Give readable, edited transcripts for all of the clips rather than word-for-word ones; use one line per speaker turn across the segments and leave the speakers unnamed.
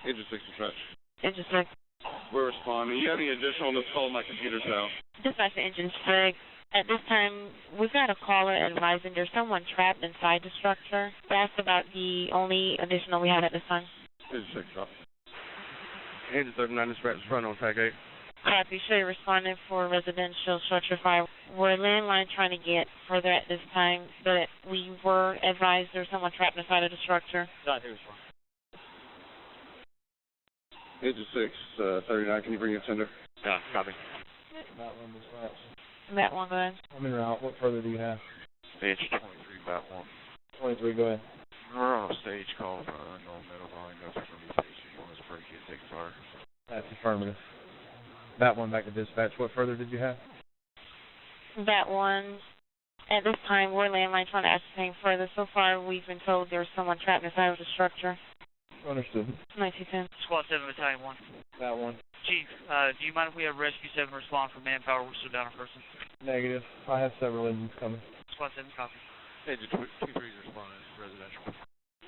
Engine 6 dispatch.
Engine 6.
We're responding. You have any additional? Let's call my computer's now.
Dispatch to Engine 6. At this time, we've got a caller advising there's someone trapped inside the structure. That's about the only additional we have at this time.
Engine 6, drop. Engine 39 dispatch, front on tag 8.
Copy. Show you responding for residential structure fire. We're landline trying to get further at this time, but we were advised there's someone trapped inside of the structure.
Not here, Engine 6, 39, can you bring your tender?
Yeah, copy.
That one dispatch.
That one, go ahead.
I'm en route. What further do you have?
Stage 23, about 1.
23, go ahead.
We're on a stage call for unknown metal volume. No communication. You want us to break in, take fire.
That's affirmative. That one back to dispatch. What further did you have?
That one, at this time, we're landline trying to ascertain further. So far, we've been told there's someone trapped inside of the structure.
Understood.
1910.
Squad 7, Battalion 1.
That one.
Chief, do you mind if we have Rescue 7 respond for manpower? We're still down a person.
Negative. I have several engines coming.
Squad 7, copy.
Engine 23 is responding. Residential.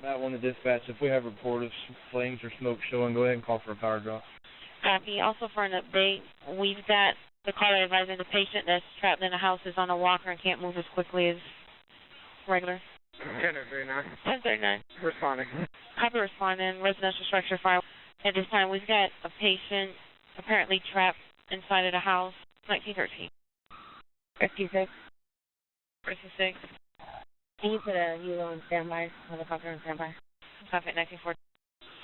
That one to dispatch. If we have a report of flames or smoke showing, go ahead and call for a power drop.
Copy. Also for an update, we've got the caller advising the patient that's trapped in a house is on a walker and can't move as quickly as regular.
1039.
1039.
Responding.
Copy responding. Residential structure fire. At this time, we've got a patient apparently trapped inside of the house. 1913.
Rescue 6.
Rescue 6.
Can you put a helo on standby? Helicopter on standby.
Copy at 1940.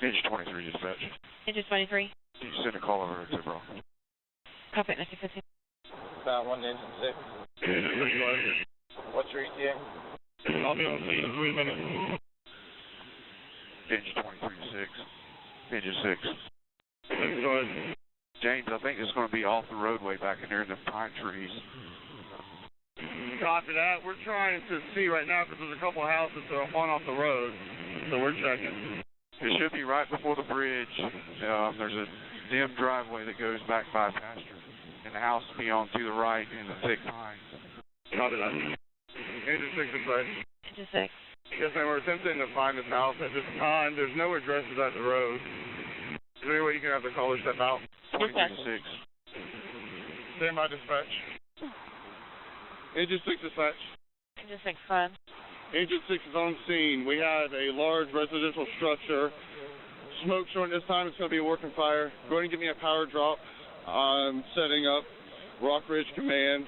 Engine 23 dispatch.
Engine 23.
Can you send a call over to Bro?
Copy at 1915.
That one, engine 6. What's your ETA?
I'll be on scene in 3 minutes.
Engine 23 to 6. Engine 6.
Go ahead.
James, I think it's going to be off the roadway back in there in the pine trees.
Copy that. We're trying to see right now because there's a couple houses that are on off the road, so we're checking.
It should be right before the bridge. There's a dim driveway that goes back by a pasture, and the house will be on to the right in the thick pines.
Copy that. Engine 6 inside.
Engine 6.
Yes, ma'am. We're attempting to find this house at this time. There's no addresses at the road. Is there any way you can have the caller step out?
23 to 6.
Stand by dispatch. Engine 6 dispatch.
Engine 6, fine.
Engine 6 is on scene. We have a large residential structure. Smoke showing this time. It's going to be a working fire. Go ahead and give me a power drop. I'm setting up Rock Ridge Command.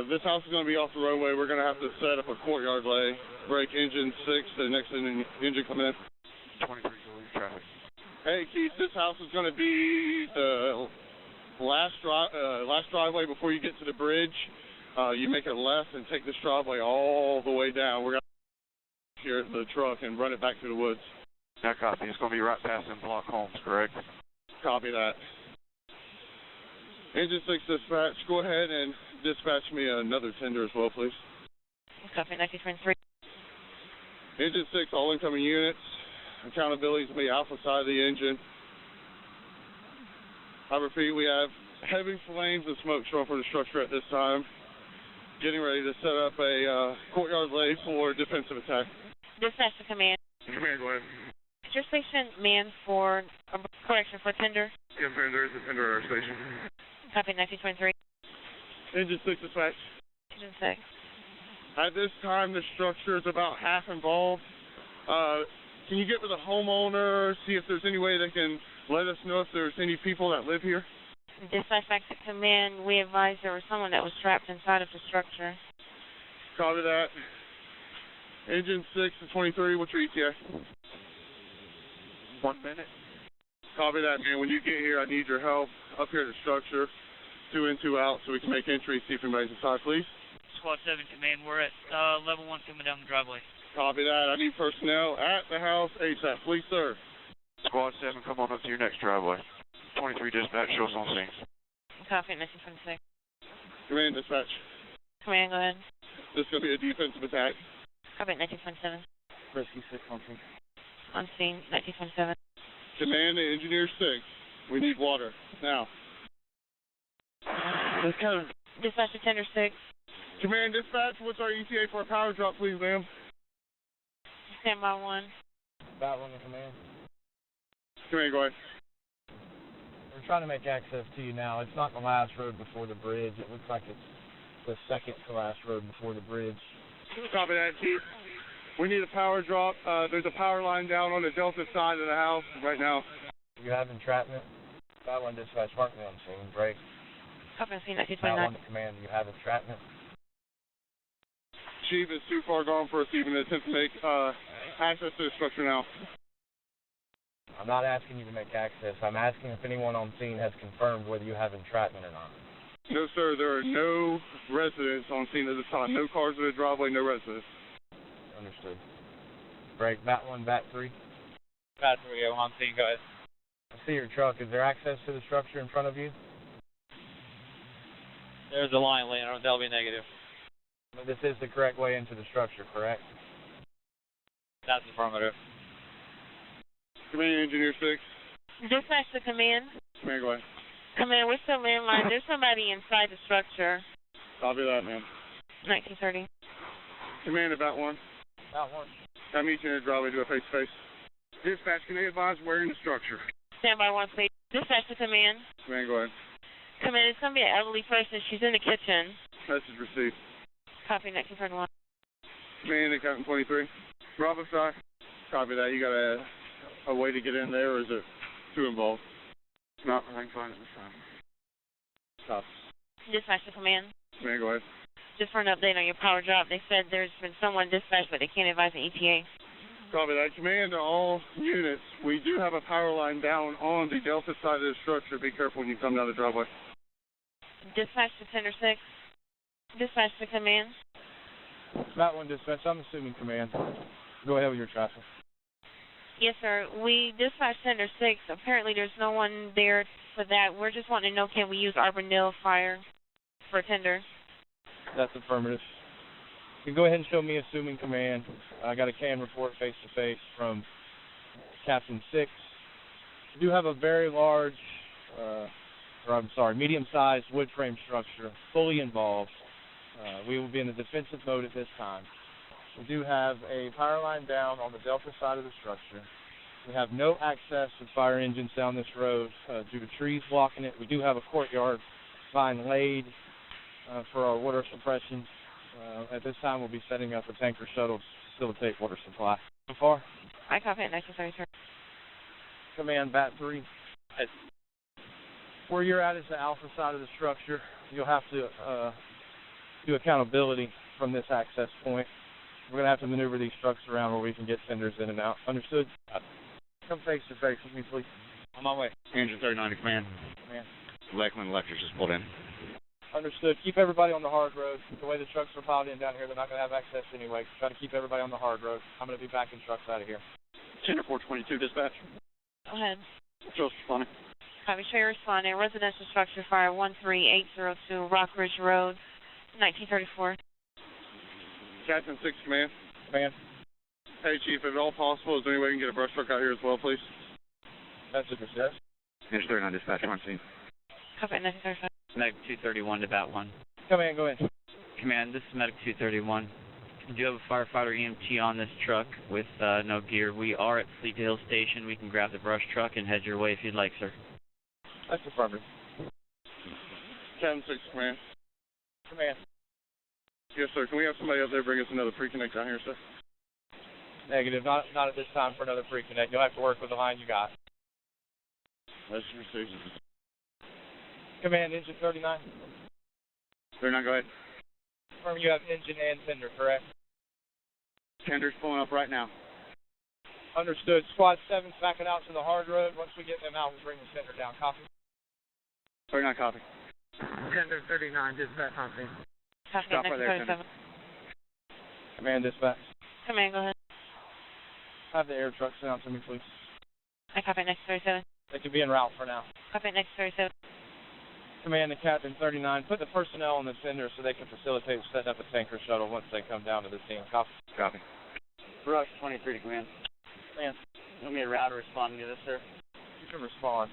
This house is going to be off the roadway. We're going to have to set up a courtyard lay. Break engine 6, the next engine coming in.
23 to leave traffic.
Hey, Keith, this house is going to be the last driveway before you get to the bridge. You make a left and take this driveway all the way down. We're going to here at the truck and run it back to the woods.
Now copy. It's going to be right past them block homes, correct?
Copy that. Engine 6 dispatch, go ahead and dispatch me another tender as well, please.
Copy 1923.
Engine 6, all incoming units. Accountability is going to be alpha side of the engine. I repeat, we have heavy flames and smoke showing from the structure at this time. Getting ready to set up a courtyard lay for defensive attack.
Dispatch to command.
Command, go ahead.
Is your station manned for correction for tender?
Yes, ma'am, there is a tender at our station.
Copy 1923.
Engine 6 dispatch.
Engine 6.
At this time, the structure is about half involved. Can you get with the homeowner, see if there's any way they can let us know if there's any people that live here?
Dispatch back to command. We advised there was someone that was trapped inside of the structure.
Copy that. Engine 6 to 23, what's your ETA?
1 minute.
Copy that, man. When you get here, I need your help up here at the structure. 2 in, 2 out, so we can make entry, see if anybody's inside, please.
Squad 7, command. We're at level 1 coming down the driveway.
Copy that. I need personnel at the house ASAP, please, sir.
Squad 7, come on up to your next driveway. 23 dispatch, show us on scene.
Copy 1926.
Command dispatch.
Command, go ahead.
This is going to be a defensive attack.
Copy 1927.
Rescue 6 on scene.
On scene 1927.
Command to Engineer 6. We need water. Now.
This code. Dispatch to tender 6.
Command dispatch, what's our ETA for a power drop, please, ma'am?
Stand by 1.
That one to command.
Command, go ahead.
We're trying to make access to you now. It's not the last road before the bridge. It looks like it's the second to last road before the bridge.
Copy that, Chief. We need a power drop. There's a power line down on the Delta side of the house right now.
You have entrapment? That one dispatch, mark me on scene. Break.
Copy, scene at
That
229.
one to command. You have entrapment?
Chief is too far gone for us to even attempt to make access to the structure now.
I'm not asking you to make access. I'm asking if anyone on scene has confirmed whether you have entrapment or not.
No, sir. There are no residents on scene at this time. No cars in the driveway, no residents.
Understood. Break. Bat 1, Bat 3.
Bat 3, on scene, go ahead.
I see your truck. Is there access to the structure in front of you?
There's a line laying on, that'll be negative.
This is the correct way into the structure, correct?
That's affirmative.
Command, Engineer 6.
Dispatch to command.
Command, go ahead.
Command, we're still landline. There's somebody inside the structure.
Copy that, man.
1930.
Command, Bat 1.
Bat 1.
I meet you in the driveway, do a face-to-face. Dispatch, can they advise where in the structure?
Stand by 1, please. Dispatch to command.
Command, go ahead.
Command, it's going to be an elderly person. She's in the kitchen.
Message received.
Copy, 1931.
Command, Captain 23. Bravo side. Copy that. You got a way to get in there, or is it too involved? No, I think fine at this time. Stop.
Dispatch to command.
Command, go ahead.
Just for an update on your power drop, they said there's been someone dispatched, but they can't advise an ETA.
Copy that. Command to all units. We do have a power line down on the Delta side of the structure. Be careful when you come down the driveway.
Dispatch to Tender 6. Dispatch to command.
Bat 1 dispatch. I'm assuming command. Go ahead with your traffic.
Yes, sir. We dispatched Tender 6. Apparently there's no one there for that. We're just wanting to know, can we use Arbor Mill Fire for tender?
That's affirmative. You can go ahead and show me assuming command. I got a CAN report face-to-face from Captain 6. We do have a very large, medium-sized wood frame structure, fully involved. We will be in the defensive mode at this time. We do have a power line down on the Delta side of the structure. We have no access to fire engines down this road due to trees blocking it. We do have a courtyard vine laid for our water suppression. At this time, we'll be setting up a tanker shuttle to facilitate water supply. So far?
I copy it, 1933.
Command, Bat 3. Where you're at is the alpha side of the structure. You'll have to do accountability from this access point. We're going to have to maneuver these trucks around where we can get tenders in and out. Understood? Come face-to-face with me, please.
On my way.
Engine 39 to command.
Command.
Lakeland Electric just pulled in.
Understood. Keep everybody on the hard road. The way the trucks are piled in down here, they're not going to have access anyway. Try to keep everybody on the hard road. I'm going to be backing trucks out of here.
Tender 422, dispatch.
Go ahead.
Just responding.
Copy, show you responding. Residential structure fire 13802 Rock Ridge Road, 1934.
Captain 6, command.
Command.
Hey, Chief, if at all possible, is there any way we can get a brush truck out here as well, please?
Message received.
Engine 39 dispatch on scene.
Copy, 1935.
Medic 231 to Bat 1.
Command, go ahead.
Command, this is Medic 231. We do have a firefighter EMT on this truck with no gear. We are at Fleet Hill Station. We can grab the brush truck and head your way if you'd like, sir.
That's affirmative.
Captain 6, command.
Command.
Yes, sir. Can we have somebody up there bring us another pre-connect down here, sir?
Negative. Not at this time for another pre-connect. You'll have to work with the line you got.
That's received.
Command, engine 39.
39, go ahead.
Confirm you have engine and tender, correct?
Tender's pulling up right now.
Understood. Squad 7's backing out to the hard road. Once we get them out, we'll bring the tender down. Copy.
39, copy.
Tender 39, dispatch on scene.
Copy,
Stop right there,
1937.
Command, dispatch.
Command, go ahead.
Have the air truck sent out to me, please.
I copy, 1937.
They can be en route for now.
Copy, 1937.
Command to Captain 39. Put the personnel on the tender so they can facilitate setting up a tanker shuttle once they come down to the scene. Copy.
Copy.
Rush 23 to command.
Command.
You want me to route or responding to this, sir?
You can respond.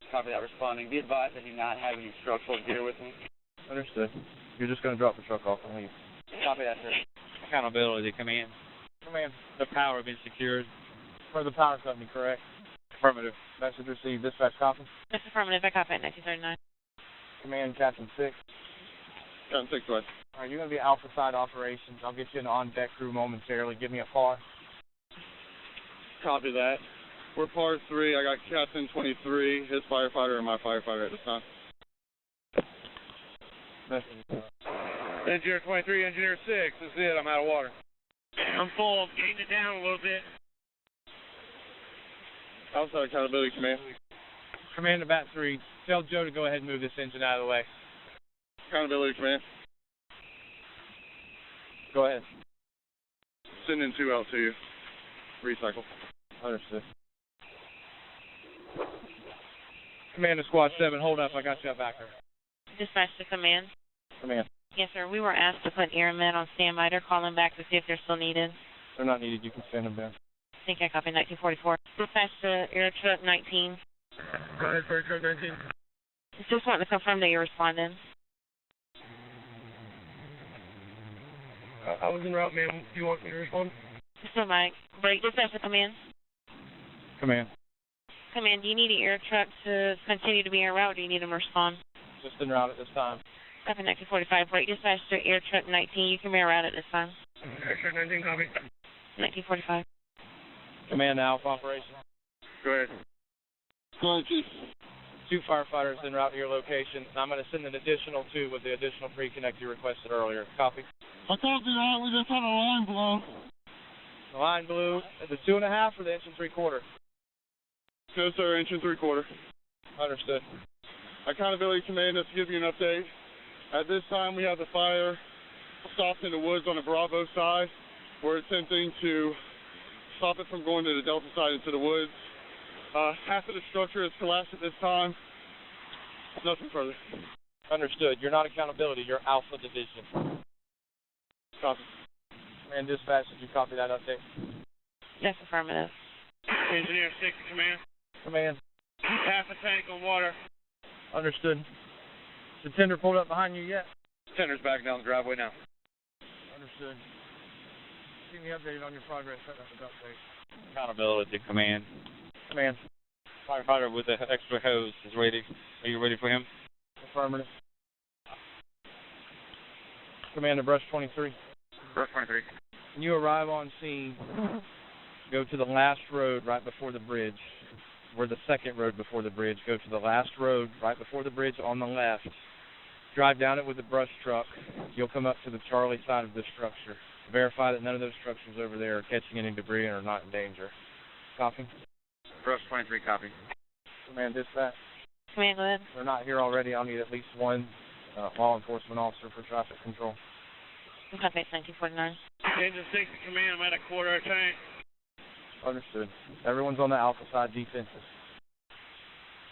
Copy that, responding. Be advised I do not have any structural gear with me.
Understood. You're just going to drop the truck off and leave.
Copy that, sir. Accountability, command.
Command.
The power has been secured.
For the power company, correct? Affirmative. Message received. Dispatch copy.
That's affirmative. I copy at 1939.
Command Captain 6.
Captain 6, go ahead.
All right, you're going to be Alpha Side Operations. I'll get you an on-deck crew momentarily. Give me a par.
Copy that. We're par 3. I got Captain 23, his firefighter, and my firefighter at this time.
Engineer 23, Engineer 6. This is it. I'm out of water. I'm full. Gained it down a little bit.
Outside accountability, command.
Command to Bat 3. Tell Joe to go ahead and move this engine out of the way.
Accountability, command.
Go ahead.
Sending 2 out to you. Recycle.
Understood. Command to Squad 7. Hold up. I got you back there.
Dispatch to command.
Command.
Yes, sir. We were asked to put airmen on standby. They're calling back to see if they're still needed.
They're not needed. You can send them down.
I think I copied 1944. Dispatch to Air Truck 19.
Go ahead, Fire Truck 19.
Just wanting to confirm that you're responding.
I was en route, ma'am. Do you want me to respond?
So, Mike. Break. Dispatch to command.
Command.
Command, do you need an air truck to continue to be en route, or do you need them to respond?
Just en route at this time.
Copy 1945. Break. Dispatch to Air Truck 19. You can be en route at this time.
Air Truck 19, copy.
1945.
Command to Alpha Operation.
Go ahead. Go ahead, Chief.
2 firefighters en route to your location. I'm going to send an additional 2 with the additional pre-connect you requested earlier. Copy.
I copy that. We just had a line blown.
The line blew at the 2.5 or the 1 3/4?
No, sir. 1 3/4.
Understood.
Accountability command, just to give you an update. At this time, we have the fire stopped in the woods on the Bravo side. We're attempting to stop it from going to the Delta side into the woods. Half of the structure is collapsed at this time. Nothing further.
Understood. You're not accountability. You're Alpha Division.
Copy.
Command dispatch, did you copy that update?
Yes, affirmative.
Engineer 6 to command.
Command.
Half a tank of water.
Understood. Is the tender pulled up behind you yet?
Tender's back down the driveway now.
Understood. Keep me updated on your progress. Update.
Accountability to command.
Command.
Firefighter with the extra hose is ready. Are you ready for him?
Affirmative. Commander Brush 23.
Brush 23.
When you arrive on scene, go to the last road right before the bridge. We're the second road before the bridge. Go to the last road right before the bridge on the left. Drive down it with the brush truck. You'll come up to the Charlie side of the structure. Verify that none of those structures over there are catching any debris and are not in danger. Copy.
Brush 23, copy.
Command dispatch.
Command, go ahead.
If they're not here already, I'll need at least one law enforcement officer for traffic control.
Copy 1949.
Engine 6 to command. I'm at a quarter of a tank.
Understood. Everyone's on the Alpha side defensive.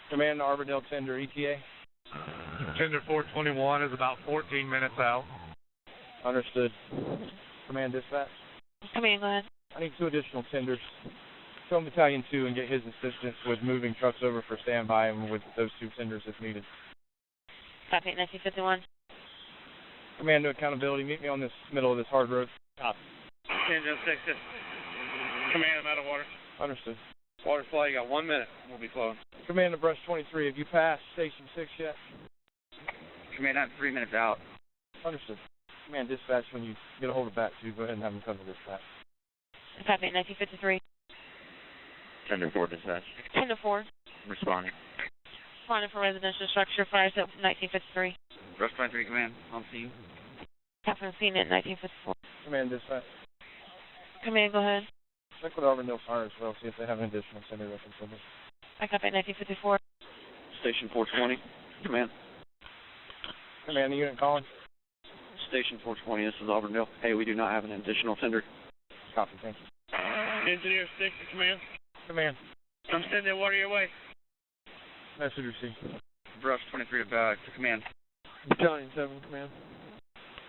Command to Arbordale Tender, ETA.
Tender 421 is about 14 minutes out.
Understood. Command dispatch.
Command, go ahead.
I need 2 additional tenders. Film Battalion 2 and get his assistance with moving trucks over for standby and with those 2 tenders if needed.
Copy 1951.
Command to accountability. Meet me on this middle of this hard road.
Copy. Engine 6 to command. I'm out of water.
Understood.
Water supply, you got 1 minute. We'll be flowing.
Command to Brush 23. Have you passed Station 6 yet?
Command, I'm 3 minutes out.
Understood. Command dispatch, when you get a hold of Bat 2, go ahead and have them come to dispatch.
Copy 1953.
Tender 4, dispatch.
10 to 4.
Responding.
Responding for residential structure. Fires at 1953.
Brush 23, command. On scene.
Copy on scene at 1954.
Command dispatch.
Command, go ahead.
Check with Arbordale Fire as well, see if they have an additional tender they can send us.
I copy 1954.
Station 420, command.
Command, the unit calling.
Station 420, this is Auburndale. Hey, we do not have an additional tender.
Copy, thank you.
Engineer 6 to command.
Command.
I'm sending water your way.
Message received.
Brush 23 to command.
Battalion 7, command.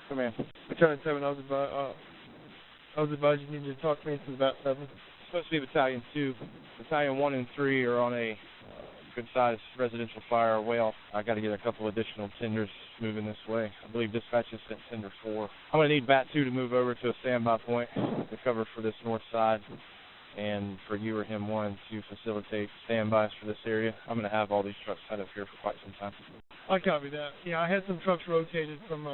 Command.
Battalion 7, I was advised you needed to talk to me since about 7.
It's supposed to be Battalion 2. Battalion 1 and 3 are on a good-sized residential fire way off. I got to get a couple additional tenders moving this way. I believe dispatch has sent tender 4. I'm going to need Bat 2 to move over to a standby point to cover for this north side. and for you or him one to facilitate standbys for this area. I'm going to have all these trucks set up here for quite some time.
I copy that. Yeah, I had some trucks rotated from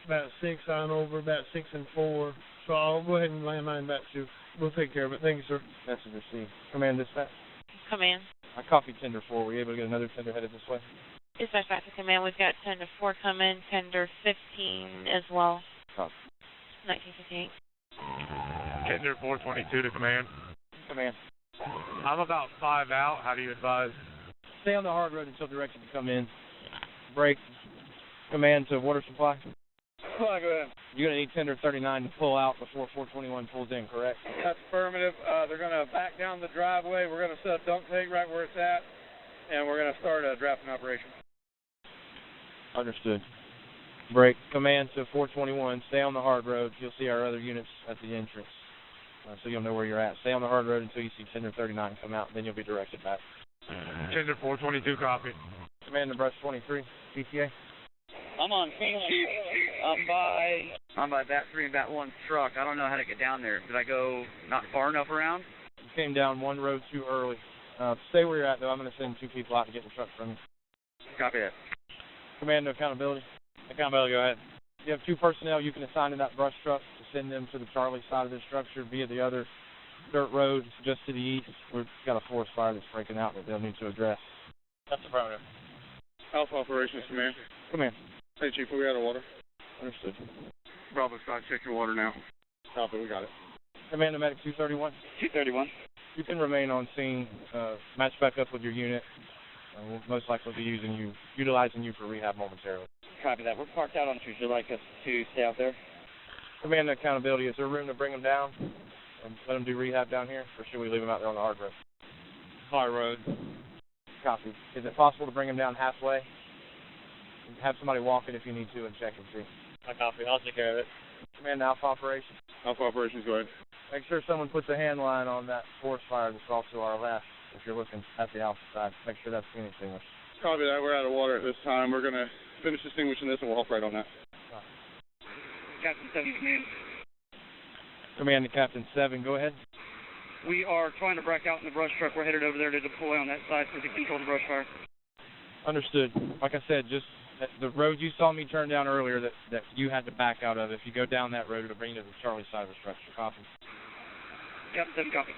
bat 6 on over, bat 6 and 4. So I'll go ahead and landmine bat 2. We'll take care of it. Thank you, sir.
Message received. Command dispatch.
Command.
I copied tender 4. Were you able to get another tender headed this way?
Dispatch back to command. We've got tender 4 coming, tender 15 as well.
Copy.
1958.
Tender 422 to command.
Command.
I'm about 5 out. How do you advise?
Stay on the hard road until direction to come in. Break. Command to water supply.
Go ahead.
You're going to need tender 39 to pull out before 421 pulls in, correct?
That's affirmative. They're going to back down the driveway. We're going to set a dump tank right where it's at, and we're going to start a drafting operation.
Understood. Break. Command to 421. Stay on the hard road. You'll see our other units at the entrance, so you'll know where you're at. Stay on the hard road until you see tender 39 come out, then you'll be directed back.
Tender 422, copy.
Command to brush 23. PTA.
I'm on scene, Chief. I'm by bat 3 and bat 1 truck. I don't know how to get down there. Did I go not far enough around?
You came down one road too early. Stay where you're at, though. I'm going to send 2 people out to get the truck from you.
Copy that.
Command to accountability.
Accountability, go ahead.
You have 2 personnel you can assign to that brush truck to send them to the Charlie side of the structure via the other dirt road just to the east. We've got a forest fire that's breaking out that they'll need to address.
That's affirmative.
Alpha Operations Command.
Command.
Hey, Chief, we out of water.
Understood.
Bravo Scott, check your water now. Copy, we got it.
Command to medic 231.
231.
You can remain on scene, match back up with your unit. We'll most likely be utilizing you for rehab momentarily.
Copy that. We're parked out on the street. Would you like us to stay out there?
Command to accountability. Is there room to bring them down and let them do rehab down here, or should we leave them out there on the hard road?
Hard road.
Copy. Is it possible to bring them down halfway? Have somebody walk it if you need to and check and see.
I copy. I'll take care of it.
Command to Alpha Operations.
Alpha Operations, go ahead.
Make sure someone puts a hand line on that forest fire that's off to our left. If you're looking at the Alpha side, make sure that's being extinguished.
Copy that. We're out of water at this time. We're going to finish extinguishing this and we'll help right on that.
Captain 7, command.
Command to Captain 7, go ahead.
We are trying to break out in the brush truck. We're headed over there to deploy on that side so we can control the brush fire.
Understood. Like I said, just the road you saw me turn down earlier that you had to back out of, if you go down that road, it'll bring you to the Charlie side of the structure. Copy.
Captain 7, copy.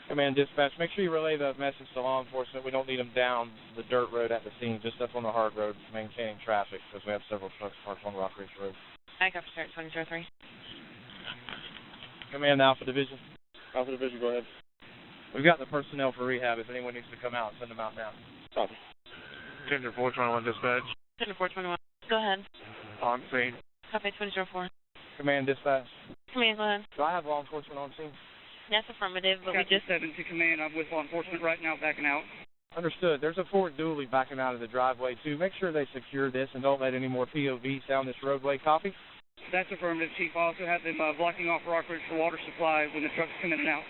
Command dispatch, make sure you relay the message to law enforcement. We don't need them down the dirt road at the scene, just up on the hard road, maintaining traffic, because we have several trucks parked on Rock Ridge Road.
I got start 2003.
Command Alpha Division.
Alpha Division, go ahead.
We've got the personnel for rehab. If anyone needs to come out, send them out now.
Copy.
Tender 421 dispatch.
Tender 421. Go ahead.
On scene.
Copy 2004.
Command dispatch.
Command, go ahead.
Do I have law enforcement on scene?
That's affirmative, but
Captain
we just...
7 to command. I'm with law enforcement right now, backing out.
Understood. There's a Ford dually backing out of the driveway, too. Make sure they secure this and don't let any more POVs down this roadway. Copy?
That's affirmative, Chief. I also have them blocking off Rock Ridge for water supply when the trucks come in and out.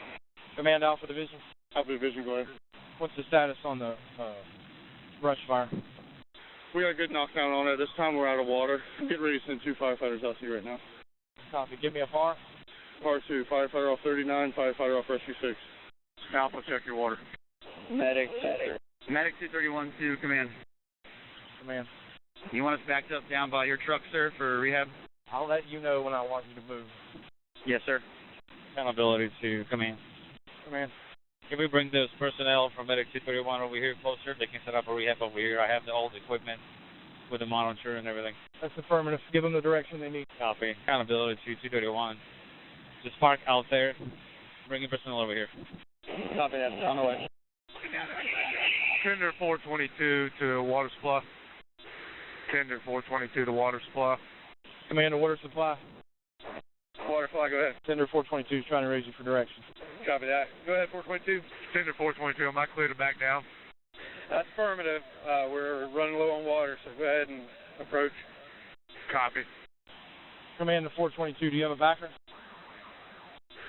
Command Alpha Division.
Alpha Division, go ahead.
What's the status on the brush fire?
We got a good knockdown on it. This time we're out of water. Get ready to send 2 firefighters out to you right now.
Copy. Give me a FAR.
FAR 2, firefighter off 39, firefighter off rescue 6.
Alpha, check your water.
Medic 231 to command.
Command.
You want us backed up down by your truck, sir, for rehab?
I'll let you know when I want you to move.
Yes, sir.
Accountability to command.
Command.
Can we bring those personnel from Medic 231 over here closer? They can set up a rehab over here. I have the old equipment with the monitor and everything.
That's affirmative. Give them the direction they need.
Copy. Accountability to 231. Just park out there. Bring your personnel over here.
Copy that. On the way.
Tender 422 to water supply. Tender 422 to water supply.
Command to water supply.
Water supply, go ahead.
Tender 422 is trying to raise you for direction.
Copy that. Go ahead, 422.
Tender 422, am I clear to back down?
That's affirmative. We're running low on water, so go ahead and approach.
Copy.
Command to 422, do you have a backer?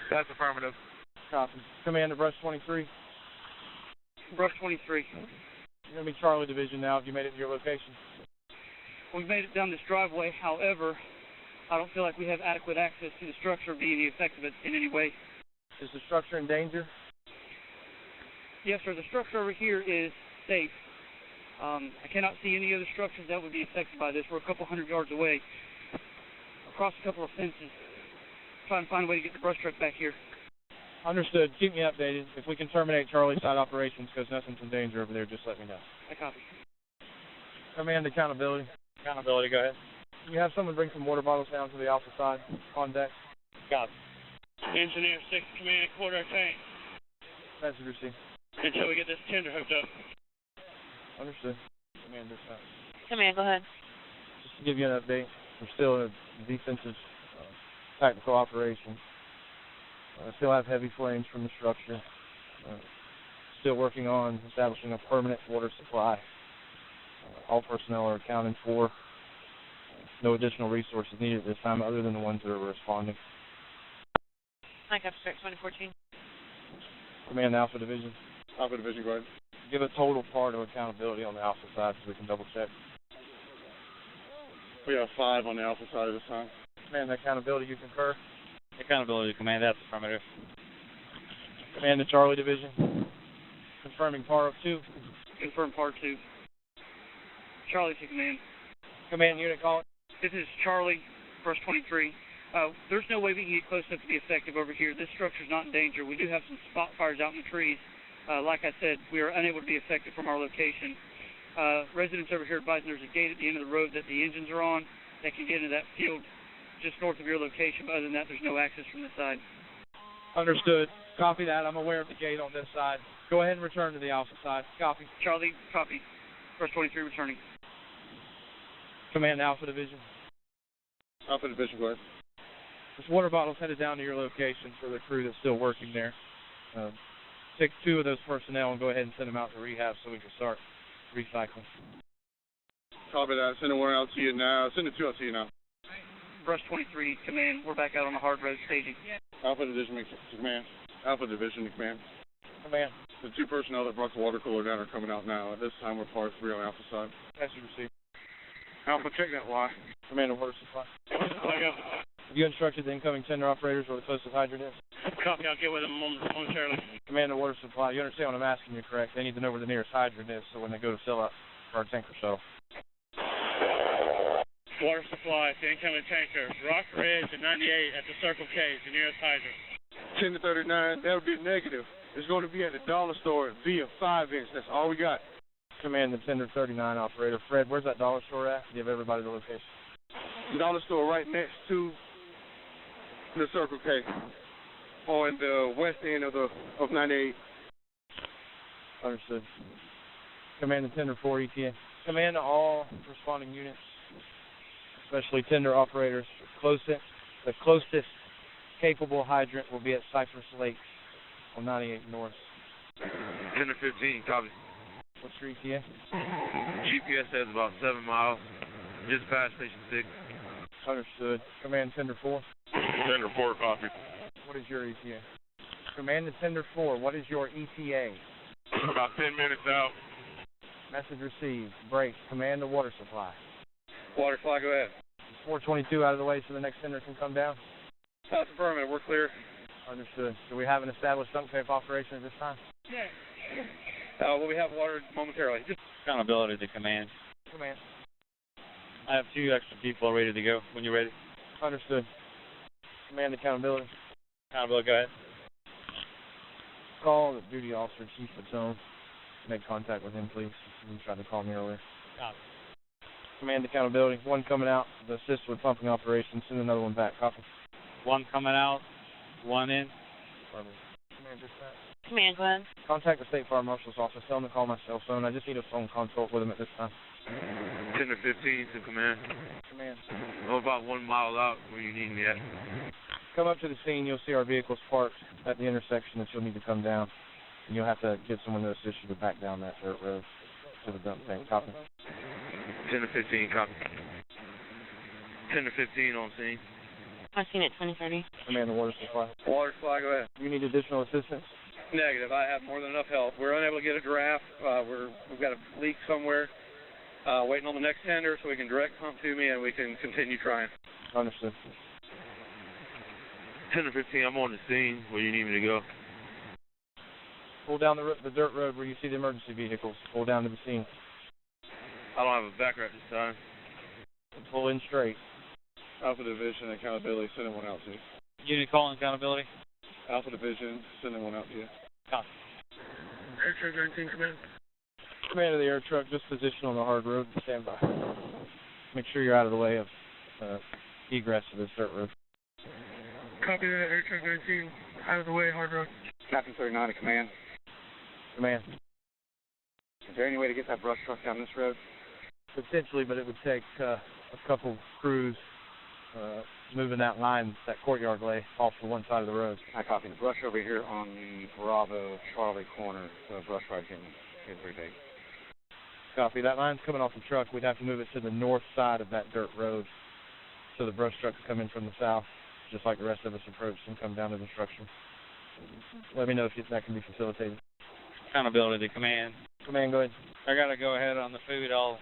That's affirmative.
Copy. Command to brush 23.
Brush 23.
You're going to be Charlie Division now. Have you made it to your location?
We've made it down this driveway. However, I don't feel like we have adequate access to the structure being effective in any way.
Is the structure in danger?
Yes, sir. The structure over here is safe. I cannot see any other structures that would be affected by this. We're a couple hundred yards away, across a couple of fences, trying to find a way to get the brush truck back here.
Understood. Keep me updated. If we can terminate Charlie's side operations because nothing's in danger over there, just let me know.
I copy.
Command accountability.
Accountability, go ahead.
Can you have someone bring some water bottles down to the Alpha side on deck?
Got it.
Engineer 6 Command at quarter tank.
Message received.
Until we get this tender hooked up.
Understood. Command dispatch.
Command, go ahead.
Just to give you an update, we're still in a defensive tactical operation. Still have heavy flames from the structure. Still working on establishing a permanent water supply. All personnel are accounted for. No additional resources needed at this time other than the ones that are responding.
Mike, Abstract 2014.
Command Alpha Division.
Alpha Division, go ahead.
Give a total part of accountability on the Alpha side so we can double check.
We have 5 on the Alpha side this time.
Command accountability, you concur?
Accountability, Command, that's affirmative.
Command the Charlie Division. Confirming PAR 2.
Confirm part 2. Charlie to command.
Command unit calling.
This is Charlie, Brush 23. There's no way we can get close enough to be effective over here. This structure's not in danger. We do have some spot fires out in the trees. Like I said, we are unable to be effective from our location. Residents over here advising there's a gate at the end of the road that the engines are on that can get into that field just north of your location. But other than that, there's no access from this side.
Understood. Copy that. I'm aware of the gate on this side. Go ahead and return to the Alpha side. Copy.
Charlie, copy. Brush 23 returning.
Command Alpha Division.
Alpha Division, go ahead.
This water bottle's headed down to your location for the crew that's still working there. Take 2 of those personnel and go ahead and send them out to rehab so we can start recycling.
Copy that. Send one out to you now. Send 2 out to you now.
Brush 23, command. We're back out on the hard road staging.
Alpha Division makes command. Alpha Division to command.
Command.
The 2 personnel that brought the water cooler down are coming out now. At this time, we're part 3 on the Alpha side.
Message received.
Alpha, check that Y.
Command of water supply.
Flag up.
Have you instructed the incoming tender operators where the closest hydrant is?
Copy, I'll get with them momentarily.
Command of water supply. You understand what I'm asking you, correct? They need to know where the nearest hydrant is so when they go to fill up for our tanker shuttle.
Water supply to incoming tanker. Rock Ridge at 98 at the Circle K is the nearest hydrant.
10 to 39, that would be negative. It's going to be at the dollar store via 5-inch. That's all we got.
Command the tender 39 operator. Fred, where's that dollar store at? Give everybody the location.
The dollar store right next to the Circle K on the west end of 98.
Understood. Command the tender 4 ETA. Command to all responding units, especially tender operators. The closest capable hydrant will be at Cypress Lakes on 98 North.
Tender 15, copy.
What's your ETA?
GPS says about 7 miles. Just past Station 6.
Understood. Command tender 4.
Tender 4, copy.
What is your ETA? Command to tender 4. What is your ETA?
About 10 minutes out.
Message received. Break. Command the water supply.
Water supply, go ahead.
422 out of the way so the next tender can come down.
That's affirmative. We're clear.
Understood. Do we have an established dump tape operation at this time?
Yeah. Well, we have water momentarily. Just
Accountability to command.
Command.
I have 2 extra people ready to go when you're ready.
Understood. Command accountability.
Accountability, go ahead.
Call the duty officer, Chief Patone. Make contact with him, please. He tried to call me earlier.
Copy.
Command accountability. 1 coming out to assist with pumping operations. Send another one back. Copy.
1 coming out, 1 in.
Command dispatch.
Command, Glenn.
Contact the State Fire Marshal's office. Tell them to call my cell phone. I just need a phone consult with him at this time.
10 to 15 to command.
Command.
I'm about 1 mile out where you need me at.
Come up to the scene. You'll see our vehicles parked at the intersection that you'll need to come down. And you'll have to get someone to assist you to back down that dirt road to the dump tank. Copy.
10 to 15, copy. 10 to 15 on scene.
I've seen it 2030.
Command the water supply.
water supply, go ahead.
You need additional assistance?
Negative. I have more than enough help. We're unable to get a draft. We've got a leak somewhere. Waiting on the next tender so we can direct pump to me and we can continue trying.
Understood.
10-15, I'm on the scene. Where you need me to go?
Pull down the dirt road where you see the emergency vehicles. Pull down to the scene.
I don't have a backer at this time.
Pull in straight.
Alpha Division, accountability, sending one out to you.
Unit calling accountability.
Alpha Division, sending one out to you.
Copy.
Air truck 19, command.
Command of the air truck, just position on the hard road and stand by. Make sure you're out of the way of egress of this dirt road.
Copy that, air truck 19, out of the way, hard road.
Captain 39 to command.
Command.
Is there any way to get that brush truck down this road?
Potentially, but it would take a couple crews moving that line, that courtyard lay, off to one side of the road.
I copy. The brush over here on the Bravo Charlie corner. The brush right here in 3
Copy. That line's coming off the truck. We'd have to move it to the north side of that dirt road so the brush trucks come in from the south, just like the rest of us approach and come down to the structure. Let me know if that can be facilitated.
Accountability to command.
Command, go ahead.
I got to go ahead on the food. I'll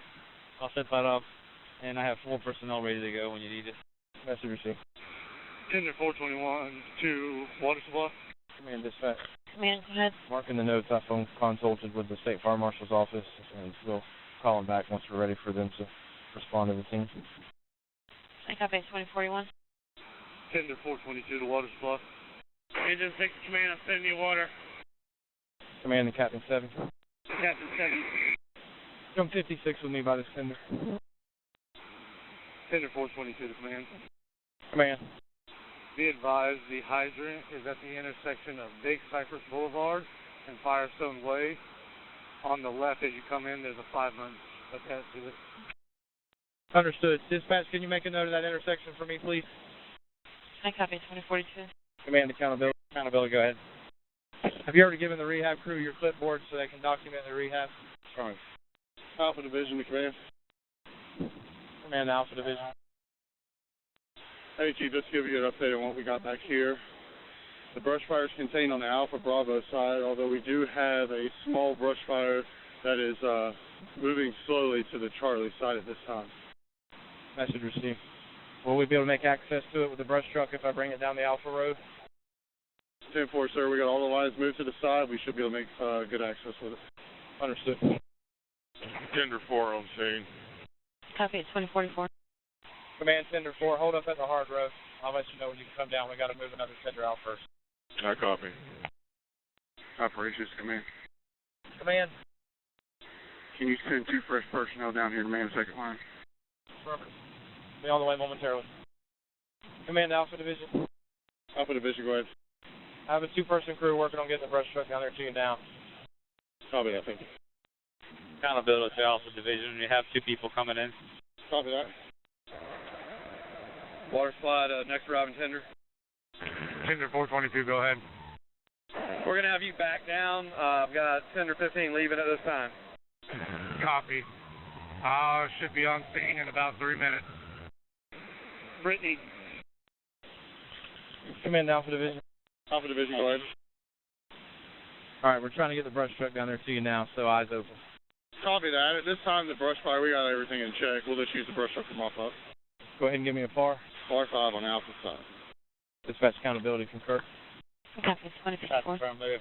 set that up, and I have full personnel ready to go when you need it.
Message received.
Tender 421 to water supply.
Command dispatch.
Command, go ahead.
Marking the notes, I phone consulted with the State Fire Marshal's office, and we'll call them back once we're ready for them to respond to the scene.
I copy 2041.
Tender 422 to water supply. Engine 6 command, I'm sending you water.
Command to Captain 7.
Captain 7.
Come 56 with me by this tender.
Tender 422 to command.
Command.
Be advised, the hydrant is at the intersection of Big Cypress Boulevard and Firestone Way. On the left as you come in, there's a 5-month attached to it.
Understood. Dispatch, can you make a note of that intersection for me, please?
I copy 2042.
Command accountability. Accountability, go ahead. Have you already given the rehab crew your clipboard so they can document the rehab?
Sorry. Alpha Division to command.
Command Alpha Division.
Hey, Chief, just to give you an update on what we got back here. The brush fire is contained on the Alpha Bravo side, although we do have a small brush fire that is moving slowly to the Charlie side at this time.
Message received. Will we be able to make access to it with the brush truck if I bring it down the Alpha Road?
10-4, sir. We got all the lines moved to the side. We should be able to make good access with it.
Understood.
Tender 4 on scene.
Copy 2044.
Command Tender 4, hold up at the hard road. I'll let you know when you can come down. We got to move another tender out first.
I copy.
Operations command.
Command.
Can you send 2 fresh personnel down here to man the second line?
Affirmative. Be on the way momentarily. Command Alpha Division.
Alpha Division, go ahead.
I have a 2-person crew working on getting the brush truck down there to you now.
Copy that, thank you.
Accountability to Alpha Division. You have 2 people coming in.
Copy that.
Water slide, next arriving tender.
Tender 422, go ahead.
We're going to have you back down. I've got tender 15 leaving at this time.
Copy. Should be on scene in about 3 minutes.
Brittany.
Command Alpha Division.
Alpha Division, go ahead.
All right, we're trying to get the brush truck down there to you now, so eyes open.
Copy that. At this time, the brush fire, we got everything in check. We'll just use the brush truck to mop up.
Go ahead and give me a FAR.
FAR 5 on the Alpha side.
Dispatch accountability concur.
Copy 2054.
Move.